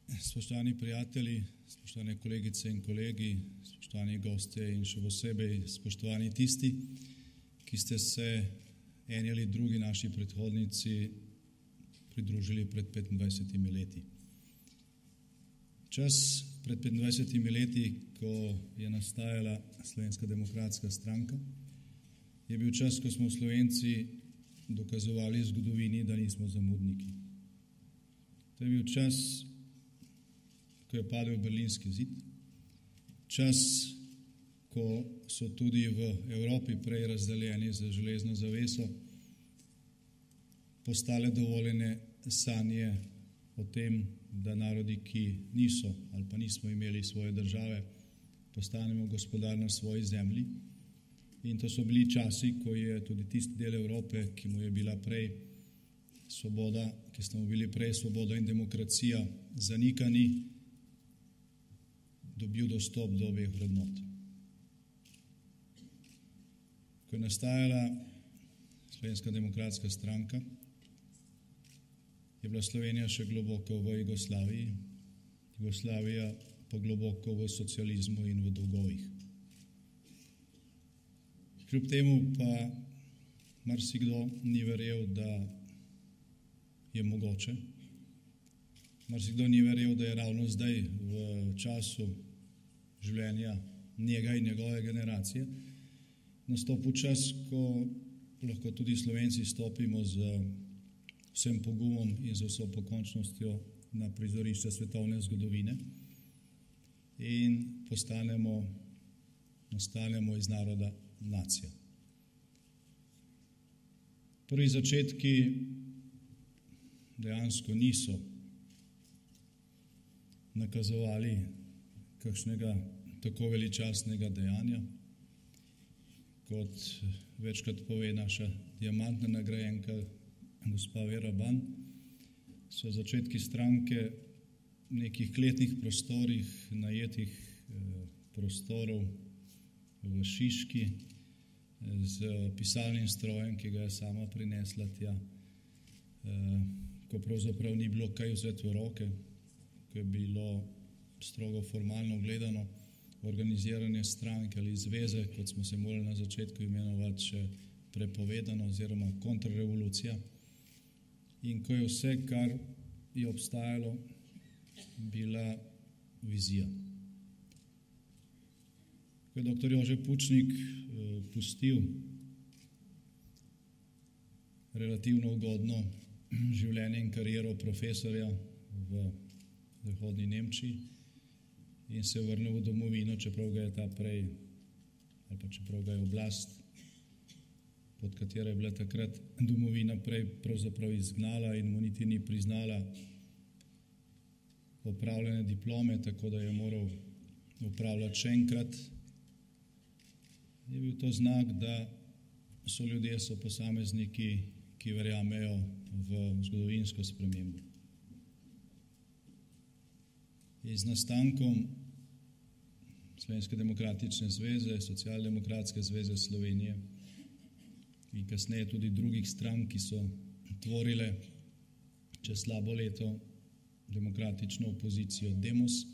Spoštovani prijatelji, spoštovane kolegice in kolegi, spoštovani gostje in še posebej spoštovani tisti, ki ste se eni ali drugi naši predhodnici pridružili pred 25 leti. Čas pred 25 leti, ko je nastajala Slovenska demokratska stranka, je bil čas, ko smo Slovenci dokazovali zgodovini, da nismo zamudniki. To je bil čas, ko je padel Berlinski zid, čas, ko so tudi v Evropi prej razdeljeni za železno zaveso postale dovoljene sanje o tem, da narodi, ki niso ali pa nismo imeli svoje države, postanemo gospodar na svoji zemlji. In to so bili časi, ko je tudi tisti del Evrope, ki mu je bila prej svoboda, ki smo mu bili prej svoboda in demokracija zanikani, dobil dostop do obeh vrednot. Ko je nastajala Slovenska demokratska stranka, je bila Slovenija še globoko v Jugoslaviji, Jugoslavija pa globoko v socializmu in v dolgovih. Kljub temu pa marsikdo ni verjel, da je mogoče. Marsikdo ni verjel, da je ravno zdaj v času življenja njega in njegove generacije nastopil čas, ko lahko tudi Slovenci stopimo z vsem pogumom in z vso pokončnostjo na prizorišče svetovne zgodovine in nastanemo iz naroda nacija. Prvi začetki dejansko niso nakazovali kakšnega tako veličastnega dejanja, kot večkrat pove naša diamantna nagrajenka gospa Vera Ban, so začetki stranke v nekih kletnih prostorih, najetih prostorov v Šiški, z pisalnim strojem, ki ga je sama prinesla tja, ko pravzaprav ni bilo kaj vzeti v roke, ko je bilo strogo formalno gledano organiziranje stranke ali zveze, kot smo se morali na začetku imenovati, še prepovedano oziroma kontrarevolucija. In ko je vse, kar je obstajalo, bila vizija. Ko je dr. Jože Pučnik pustil relativno ugodno življenje in kariero profesorja v zahodni Nemčiji in se vrnil v domovino, čeprav ga je ta prej, ali pa čeprav ga je oblast, pod katero je bila takrat domovina prej pravzaprav izgnala in mu niti ni priznala opravljene diplome, tako da je moral opravljati še enkrat, je bil to znak, da so ljudje, so posamezniki, ki verjamejo v zgodovinsko spremembo. In z nastankom Slovenske demokratične zveze, Socialdemokratske zveze Slovenije in kasneje tudi drugih strank, ki so tvorile čez slabo leto demokratično opozicijo Demos,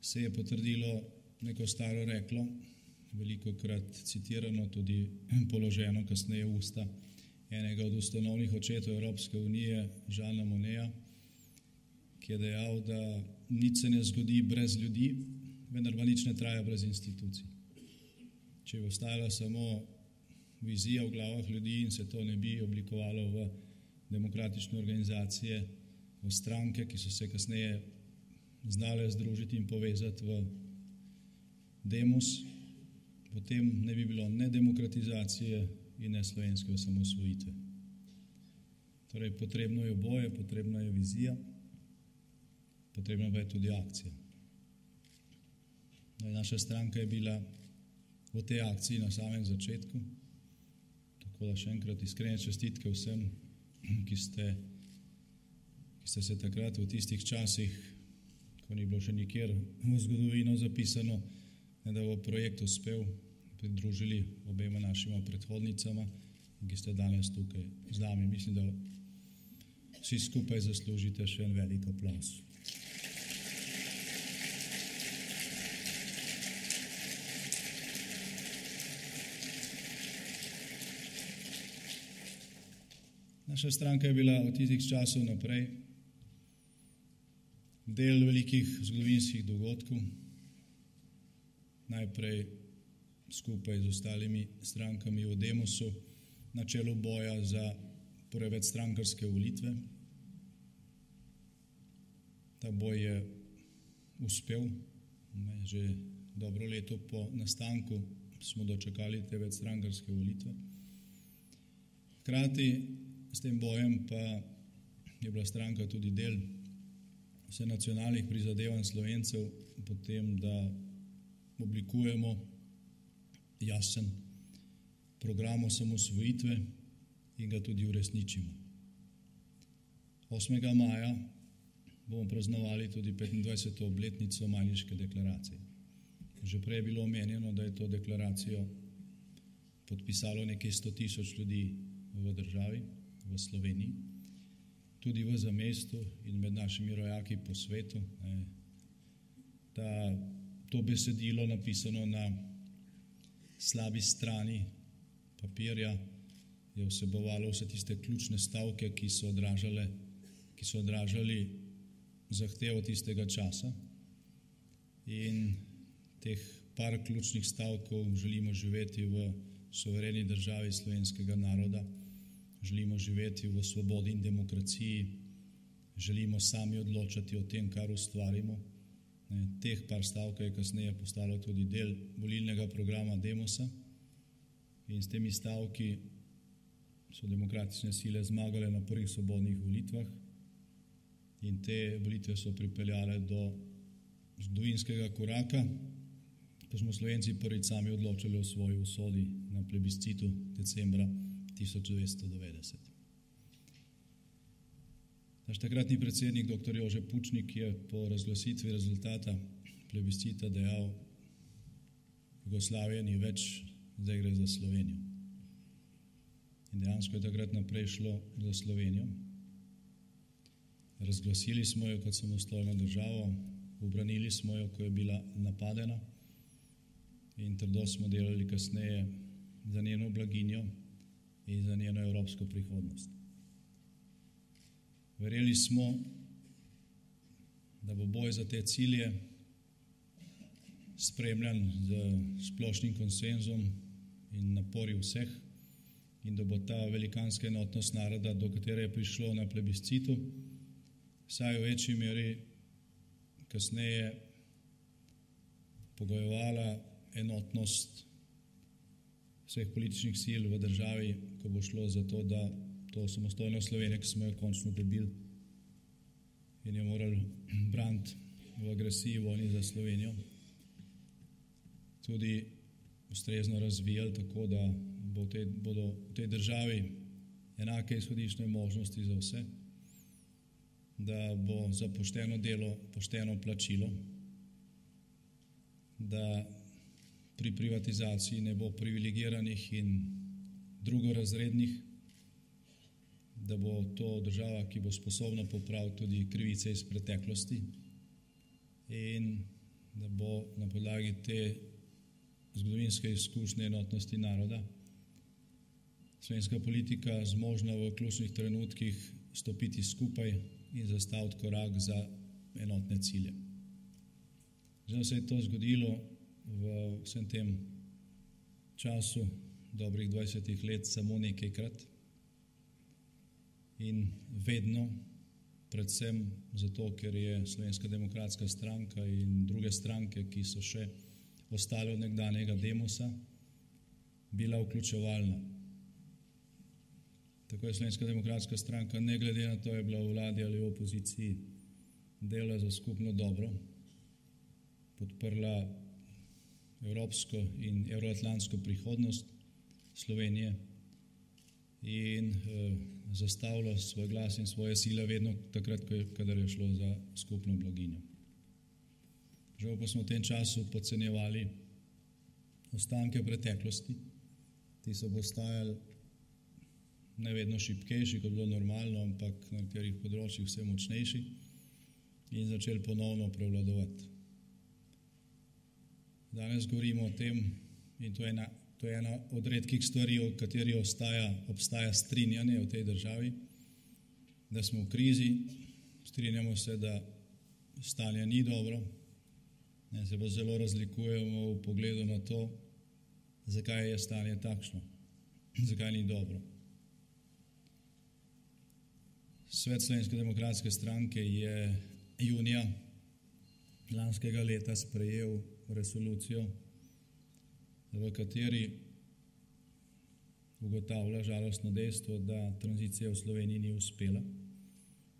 se je potrdilo neko staro reklo, velikokrat citirano, tudi položeno kasneje v usta enega od ustanovnih očetov Evropske unije, Jeana Moneta, ki je dejal, da nič se ne zgodi brez ljudi, vendar pa nič ne traja brez institucij. Če je ostajala samo vizija v glavah ljudi in se to ne bi oblikovalo v demokratične organizacije, v stranke, ki so se kasneje znale združiti in povezati v Demos, potem ne bi bilo ne demokratizacije in ne slovenske osamosvojitve. Torej, potrebno je oboje, potrebna je vizija, potrebna pa je tudi akcija. Naša stranka je bila v tej akciji na samem začetku, tako da še enkrat iskrene čestitke vsem, ki ste se takrat v tistih časih, ko ni bilo še nikjer v zgodovino zapisano, da bo projekt uspel, pridružili obema našima predhodnicama, ki ste danes tukaj z nami. Mislim, da vsi skupaj zaslužite še en velik aplavz. Naša stranka je bila od tistih časov naprej del velikih zgodovinskih dogodkov, najprej skupaj z ostalimi strankami v Demosu na čelu boja za prve večstrankarske volitve. Ta boj je uspel, že dobro leto po nastanku smo dočakali te večstrankarske volitve. Hkrati s tem bojem pa je bila stranka tudi del vse nacionalnih prizadevanj Slovencev potem, da oblikujemo jasen program osamosvojitve in ga tudi uresničimo. 8. maja bomo praznovali tudi 25. obletnico Majniške deklaracije. Že prej je bilo omenjeno, da je to deklaracijo podpisalo nekaj 100,000 ljudi v državi, v Sloveniji, tudi v zamestu in med našimi rojaki po svetu. To besedilo napisano na slabi strani papirja je vsebovalo vse tiste ključne stavke, ki so odražali zahtevo tistega časa, in teh par ključnih stavkov: želimo živeti v suvereni državi slovenskega naroda, želimo živeti v svobodi in demokraciji, želimo sami odločati o tem, kar ustvarimo. Teh par stavkov je kasneje postalo tudi del volilnega programa Demosa, in s temi stavki so demokratične sile zmagale na prvih svobodnih volitvah, in te volitve so pripeljale do zgodovinskega koraka, ko smo Slovenci prvič sami odločili o svoji usodi na plebiscitu decembra 1990. Naš takratni predsednik dr. Jože Pučnik je po razglasitvi rezultata plebiscita dejal: Jugoslavije ni več, zdaj gre za Slovenijo. In dejansko je takrat naprej šlo za Slovenijo. Razglasili smo jo kot samostojno državo, ubranili smo jo, ko je bila napadena, in trdo smo delali kasneje za njeno blaginjo in za njeno evropsko prihodnost. Verjeli smo, da bo boj za te cilje spremljan z splošnim konsenzom in napori vseh, in da bo ta velikanska enotnost naroda, do katere je prišlo na plebiscitu, vsaj v večji meri kasneje pogojevala enotnost vseh političnih sil v državi, ko bo šlo za to, da to samostojno Slovenijo, ki smo jo končno dobili in jo morali braniti v agresiji, vojni za Slovenijo, tudi ustrezno razvijali tako, da bodo v tej državi enake izhodiščne možnosti za vse, da bo za pošteno delo pošteno plačilo, da pri privatizaciji ne bo privilegiranih in drugorazrednih, da bo to država, ki bo sposobna popraviti tudi krivice iz preteklosti, in da bo na podlagi te zgodovinske izkušnje enotnosti naroda slovenska politika zmožna v ključnih trenutkih stopiti skupaj in zastaviti korak za enotne cilje. Žal se je to zgodilo v vsem tem času, dobrih 20 let, samo nekajkrat, in vedno, predvsem zato, ker je Slovenska demokratska stranka in druge stranke, ki so še ostale od nekdanjega Demosa, bila vključevalna. Tako je Slovenska demokratska stranka, ne glede na to, je bila v vladi ali v opoziciji, delala za skupno dobro, podprla evropsko in evroatlantsko prihodnost Slovenije in zastavila svoj glas in svoje sile vedno takrat, kadar je šlo za skupno blaginjo. Žal pa smo v tem času podcenjevali ostanke preteklosti, ti so postajali ne vedno šibkejši, kot bilo normalno, ampak na nekaterih področjih vse močnejši, in začeli ponovno prevladovati. Danes govorimo o tem, in to To je ena od redkih stvari, o kateri obstaja strinjanje v tej državi, da smo v krizi, strinjamo se, da stanje ni dobro, se pa zelo razlikujemo v pogledu na to, zakaj je stanje takšno, zakaj ni dobro. Svet Slovenske demokratske stranke je junija lanskega leta sprejel resolucijo, v kateri ugotavlja žalostno dejstvo, da tranzicija v Sloveniji ni uspela,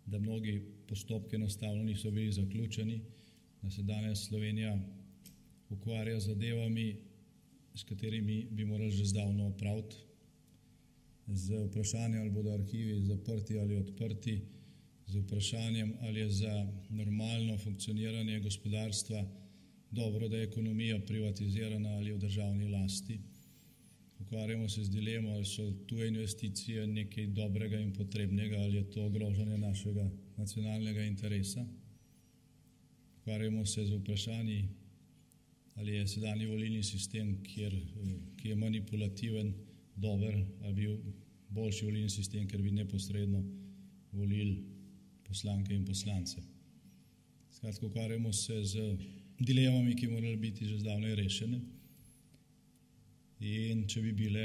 da mnogi postopki enostavno niso bili zaključeni, da se danes Slovenija ukvarja z zadevami, s katerimi bi morali že zdavno opraviti, z vprašanjem, ali bodo arhivi zaprti ali odprti, z vprašanjem, ali je za normalno funkcioniranje gospodarstva dobro, da je ekonomija privatizirana ali v državni lasti. Ukvarjamo se z dilemo, ali so tuje investicije nekaj dobrega in potrebnega, ali je to ogrožanje našega nacionalnega interesa. Ukvarjamo se z vprašanji, ali je sedanji volilni sistem, ki je manipulativen, dober, ali bi boljši volilni sistem, ker bi neposredno volili poslanke in poslance. Skratka, ukvarjamo se z dilemami, ki morali biti že zdavnaj rešene. In če bi bile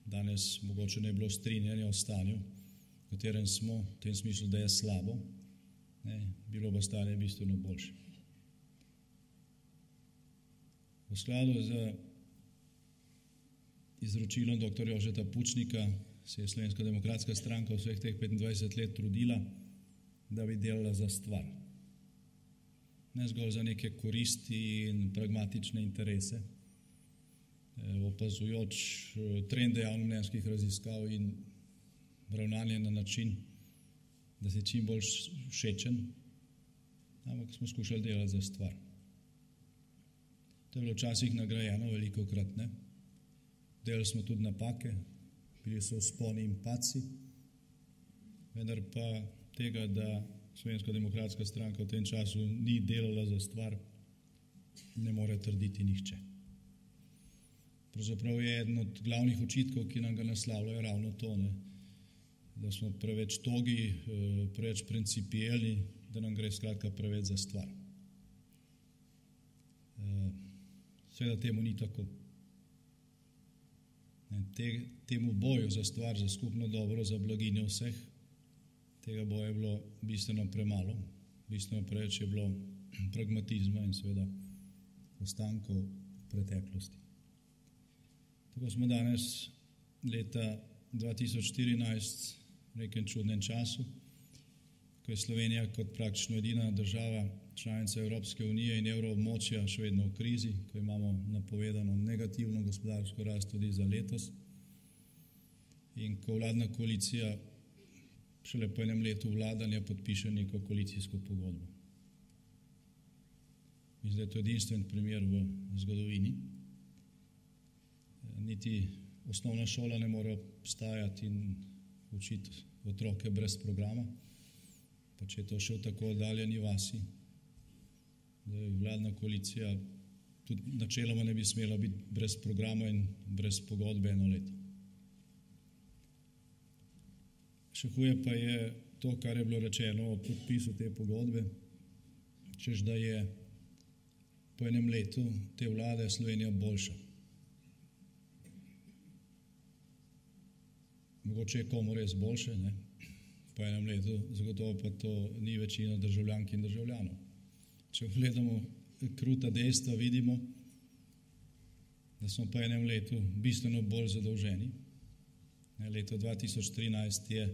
danes, mogoče ne bi bilo strinjanja o stanju, v katerem smo, v tem smislu, da je slabo, bilo pa stanje bistveno boljše. V skladu z izročilom dr. Jožeta Pučnika se je Slovenska demokratska stranka vseh teh 25 let trudila, da bi delala za stvar. Ne zgolj za neke koristi in pragmatične interese, opazujoč trende javnomnenjskih raziskav in ravnanje na način, da si čim bolj všečen, ampak smo skušali delati za stvar. To je bilo včasih nagrajeno, velikokrat ne. Delali smo tudi napake, bili so vzponi in padci, vendar pa tega, da Slovenska demokratska stranka v tem času ni delala za stvar, ne more trditi nihče. Pravzaprav je eden od glavnih očitkov, ki nam ga naslavljajo, ravno to, da smo preveč togi, preveč principijelni, da nam gre skratka preveč za stvar. Seveda temu ni tako. Temu boju za stvar, za skupno dobro, za blaginjo vseh, tega boja je bilo bistveno premalo, bistveno preveč je bilo pragmatizma in seveda ostankov preteklosti. Tako smo danes leta 2014 v nekem čudnem času, ko je Slovenija kot praktično edina država članica Evropske unije in evroobmočja še vedno v krizi, ko imamo napovedano negativno gospodarsko rast tudi za letos in ko vladna koalicija šele po enem letu vladanja podpiše neko koalicijsko pogodbo. Mislim, da je to edinstven primer v zgodovini. Niti osnovna šola ne more obstajati in učiti otroke brez programa, pa če je to še v tako oddaljeni vasi, da je vladna koalicija tudi načeloma ne bi smela biti brez programa in brez pogodbe eno leto. Še huje pa je to, kar je bilo rečeno o podpisu te pogodbe, češ da je po enem letu te vlade Slovenija boljša. Mogoče je komu res boljše, po enem letu, zagotovo pa to ni večina državljank in državljanov. Če gledamo kruta dejstva, vidimo, da smo po enem letu bistveno bolj zadolženi. Leto 2013 je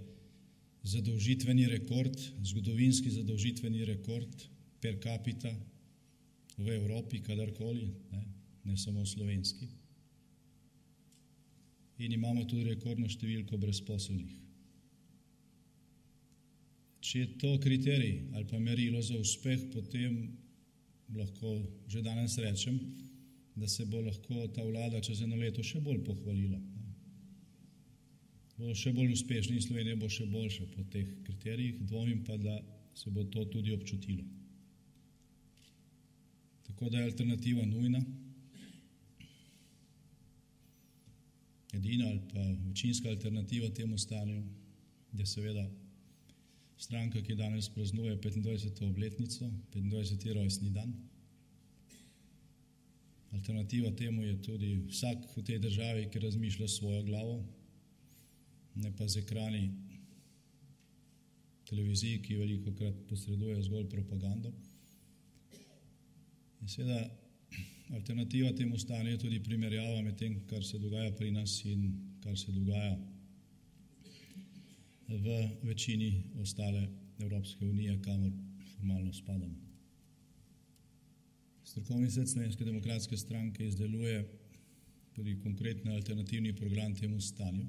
zadolžitveni rekord, zgodovinski zadolžitveni rekord per capita v Evropi, kadarkoli, ne samo slovenski. In imamo tudi rekordno številko brezposelnih. Če je to kriterij ali pa merilo za uspeh, potem lahko že danes rečem, da se bo lahko ta vlada čez eno leto še bolj pohvalila. Bo še bolj uspešna in Slovenija bo še boljša po teh kriterijih, dvomim pa, da se bo to tudi občutilo. Tako da je alternativa nujna. Edina ali pa večinska alternativa temu stanju je seveda stranka, ki danes praznuje 25. obletnico, 25. rojstni dan. Alternativa temu je tudi vsak v tej državi, ki razmišlja svojo glavo, ne pa z ekrani televiziji, ki velikokrat posreduje zgolj propagando. In seveda alternativa temu stanju je tudi primerjava med tem, kar se dogaja pri nas in kar se dogaja v večini ostale Evropske unije, kamor formalno spadamo. Strokovni svet Slovenske demokratske stranke izdeluje tudi konkretni alternativni program temu stanju.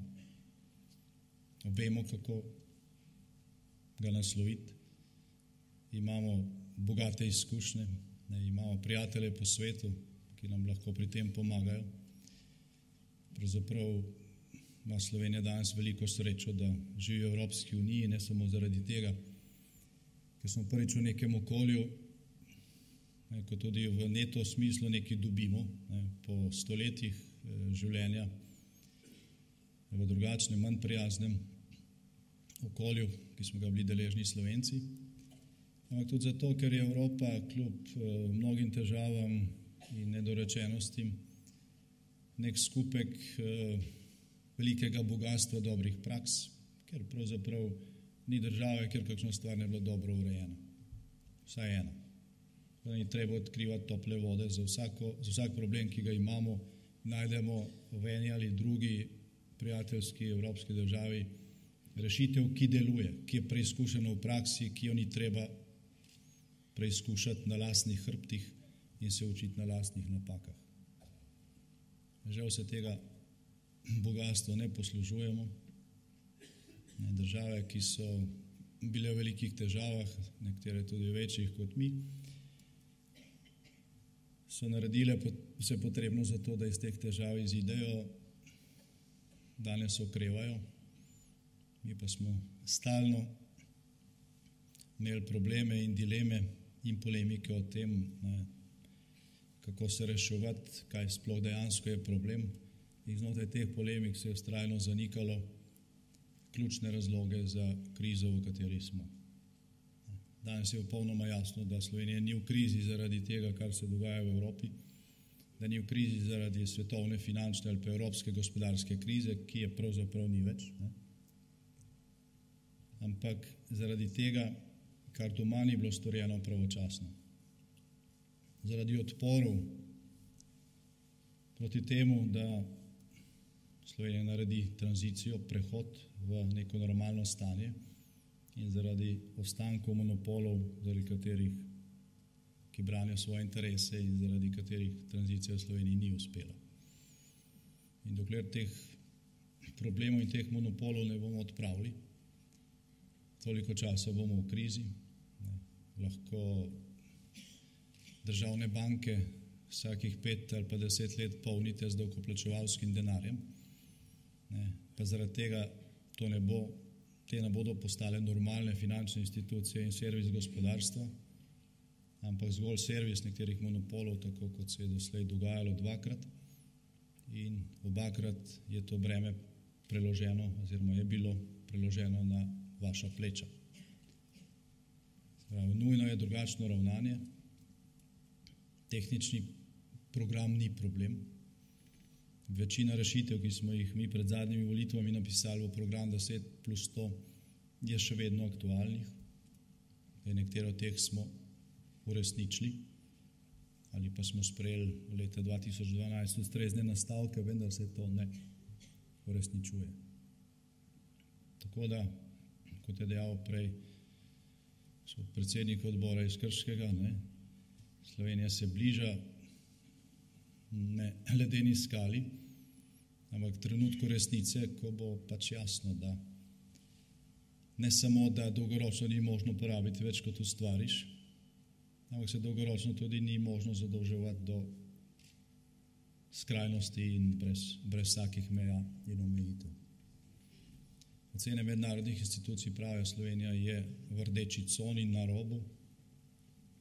Vemo, kako ga nasloviti. Imamo bogate izkušnje, imamo prijatelje po svetu, ki nam lahko pri tem pomagajo. Pravzaprav ima Slovenija danes veliko srečo, da živi v Evropski uniji, ne samo zaradi tega, ker smo prvič v nekem okolju, ko tudi v neto smislu nekaj dobimo, po stoletjih življenja v drugačnem, manj prijaznem okolju, ki smo ga bili deležni Slovenci. Ampak tudi zato, ker je Evropa kljub mnogim težavam in nedorečenostim nek skupek velikega bogatstva dobrih praks, ker pravzaprav ni države, kjer kakšna stvar ne bila dobro urejena. Vsaj ena. Ni treba odkrivati tople vode. Za vsak problem, ki ga imamo, najdemo v eni ali drugi prijateljski evropski državi rešitev, ki deluje, ki je preizkušena v praksi, ki jo ni treba preizkušati na lastnih hrbtih in se učiti na lastnih napakah. Žal se tega bogatstva ne poslužujemo. Države, ki so bile v velikih težavah, nekatere tudi večjih kot mi, so naredile vse potrebno za to, da iz teh težav izidejo, danes okrevajo. Mi pa smo stalno imeli probleme in dileme in polemike o tem, kako se reševati, kaj sploh dejansko je problem. In znotraj teh polemik se je vztrajno zanikalo ključne razloge za krizo, v kateri smo. Danes je popolnoma jasno, da Slovenija ni v krizi zaradi tega, kar se dogaja v Evropi, da ni v krizi zaradi svetovne finančne ali pa evropske gospodarske krize, ki je pravzaprav ni več, ampak zaradi tega, kar doma ni bilo storjeno pravočasno. Zaradi odporov proti temu, da Slovenija naredi tranzicijo, prehod v neko normalno stanje, in zaradi ostankov monopolov, zaradi katerih, ki branijo svoje interese in zaradi katerih tranzicija v Sloveniji ni uspela. In dokler teh problemov in teh monopolov ne bomo odpravili, toliko časa bomo v krizi. Lahko državne banke vsakih 5 ali pa 10 let polnite z davkoplačevalskim denarjem, pa zaradi tega te ne bodo postale normalne finančne institucije in servis gospodarstva, ampak zgolj servis nekaterih monopolov, tako kot se je doslej dogajalo dvakrat, in obakrat je to breme preloženo oziroma je bilo preloženo na vaša pleča. Nujno je drugačno ravnanje, tehnični program ni problem. Večina rešitev, ki smo jih mi pred zadnjimi volitvami napisali v program 10+100, je še vedno aktualnih. Nekatere od teh smo uresničili ali pa smo sprejeli leta 2012 ustrezne nastavke, vendar se to ne uresničuje. Tako da, kot je dejal prej predsednik odbora iz Krškega, Slovenija se bliža ne ledeni skali, ampak trenutku resnice, ko bo pač jasno, da ne samo, da dolgoročno ni možno porabiti več, kot ustvariš, ampak se dolgoročno tudi ni možno zadolževati do skrajnosti in brez vsakih meja in omejitev. Ocene mednarodnih institucij pravijo, Slovenija je v rdeči coni na robu,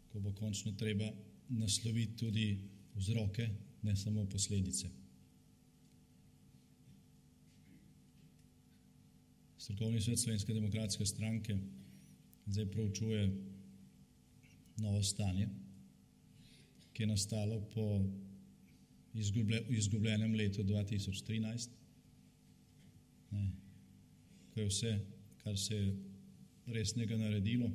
ko bo končno treba nasloviti tudi vzroke, ne samo posledice. Strokovni svet Slovenske demokratske stranke zdaj proučuje novo stanje, ki je nastalo po izgubljenem letu 2013, ko je vse, kar se je resnega naredilo,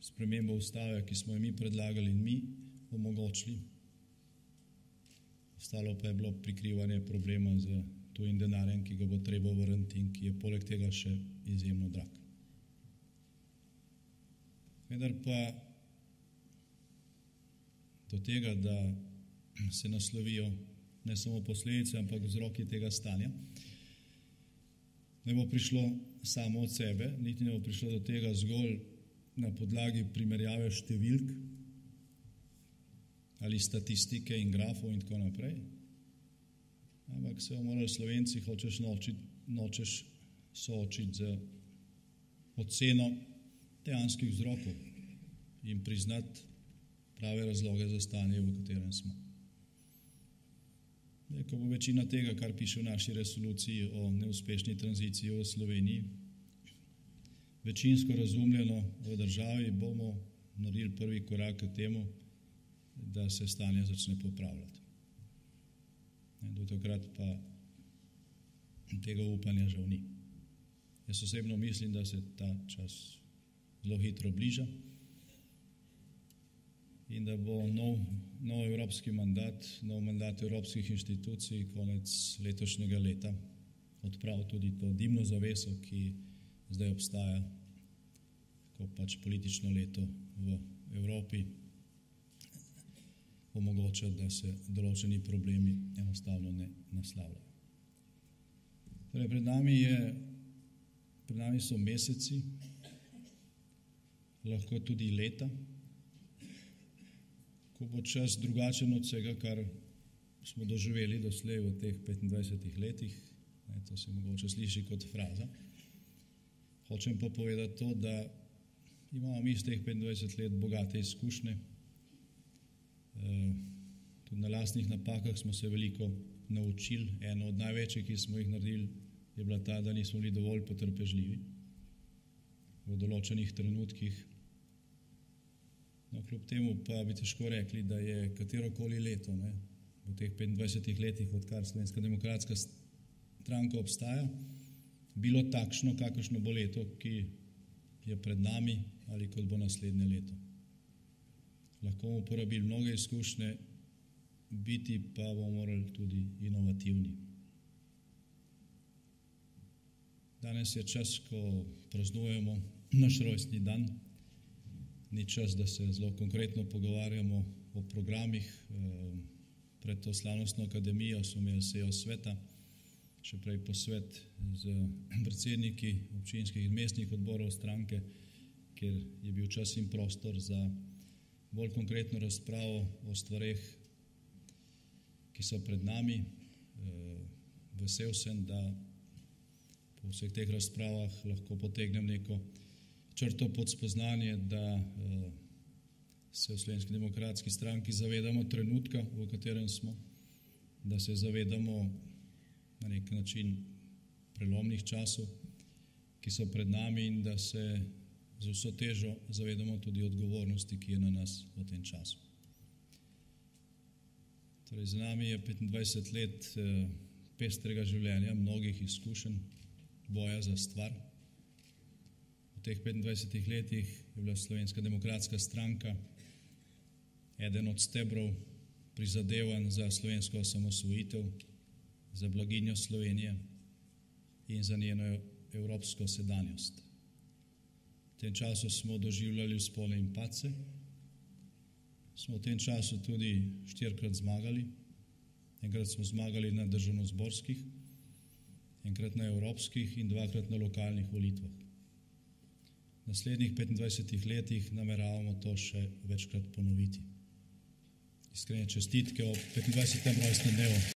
spremembo ustave, ki smo jo mi predlagali in mi omogočili. Ostalo pa je bilo prikrivanje problema z tujim denarjem, ki ga bo treba vrniti in ki je poleg tega še izjemno drag. Vendar pa do tega, da se naslovijo ne samo posledice, ampak vzroki tega stanja, ne bo prišlo samo od sebe, niti ne bo prišlo do tega zgolj na podlagi primerjave številk ali statistike in grafov in tako naprej, ampak se bomo morali Slovenci, nočeš soočiti z oceno dejanskih vzrokov in priznati prave razloge za stanje, v katerem smo. Ko bo večina tega, kar piše v naši resoluciji o neuspešni tranziciji v Sloveniji, večinsko razumljeno v državi, bomo naredili prvi korak k temu, da se stanje začne popravljati. Do takrat pa tega upanja žal ni. Jaz osebno mislim, da se ta čas zelo hitro bliža in da bo nov evropski mandat, nov mandat evropskih inštitucij konec letošnjega leta odpravil tudi to dimno zaveso, ki zdaj obstaja, ko pač politično leto v Evropi omogoča, da se določeni problemi enostavno ne naslavljajo. Torej, pred nami so meseci, lahko tudi leta, ko bo čas drugačen od vsega, kar smo doživeli doslej v teh 25 letih. To se mogoče sliši kot fraza. Hočem pa povedati to, da imamo mi z teh 25 let bogate izkušnje. Tudi na lastnih napakah smo se veliko naučili. Eno od največjih, ki smo jih naredili, je bila ta, da nismo bili dovolj potrpežljivi v določenih trenutkih. Kljub temu pa bi težko rekli, da je katerokoli leto v teh 25 letih, odkar Slovenska demokratska stranka obstaja, bilo takšno, kakršno bo leto, ki je pred nami ali kot bo naslednje leto. Lahko bomo uporabili mnoge izkušnje, biti pa bomo morali tudi inovativni. Danes je čas, ko praznujemo naš rojstni dan. Ni čas, da se zelo konkretno pogovarjamo o programih. Pred to slavnostno akademijo smo imeli sejo sveta, še prej posvet z predsedniki občinskih in mestnih odborov stranke, kjer je bil čas in prostor za bolj konkretno razpravo o stvareh, ki so pred nami. Vesel sem, da po vseh teh razpravah lahko potegnem neko črto pod spoznanje, da se v Slovenski demokratski stranki zavedamo trenutka, v katerem smo, da se zavedamo na nek način prelomnih časov, ki so pred nami in da se z vso težo zavedamo tudi odgovornosti, ki je na nas v tem času. Torej, za nami je 25 let pestrega življenja, mnogih izkušenj, boja za stvar. V teh 25 letih je bila Slovenska demokratska stranka eden od stebrov prizadevanj za slovensko osamosvojitev, za blaginjo Slovenije in za njeno evropsko sedanjost. V tem času smo doživljali vzpone in padce, smo v tem času tudi 4-krat zmagali. Enkrat smo zmagali na državnozborskih, enkrat na evropskih in 2-krat na lokalnih volitvah. V naslednjih 25 letih nameravamo to še večkrat ponoviti. Iskrene čestitke ob 25. rojstnem dnevu.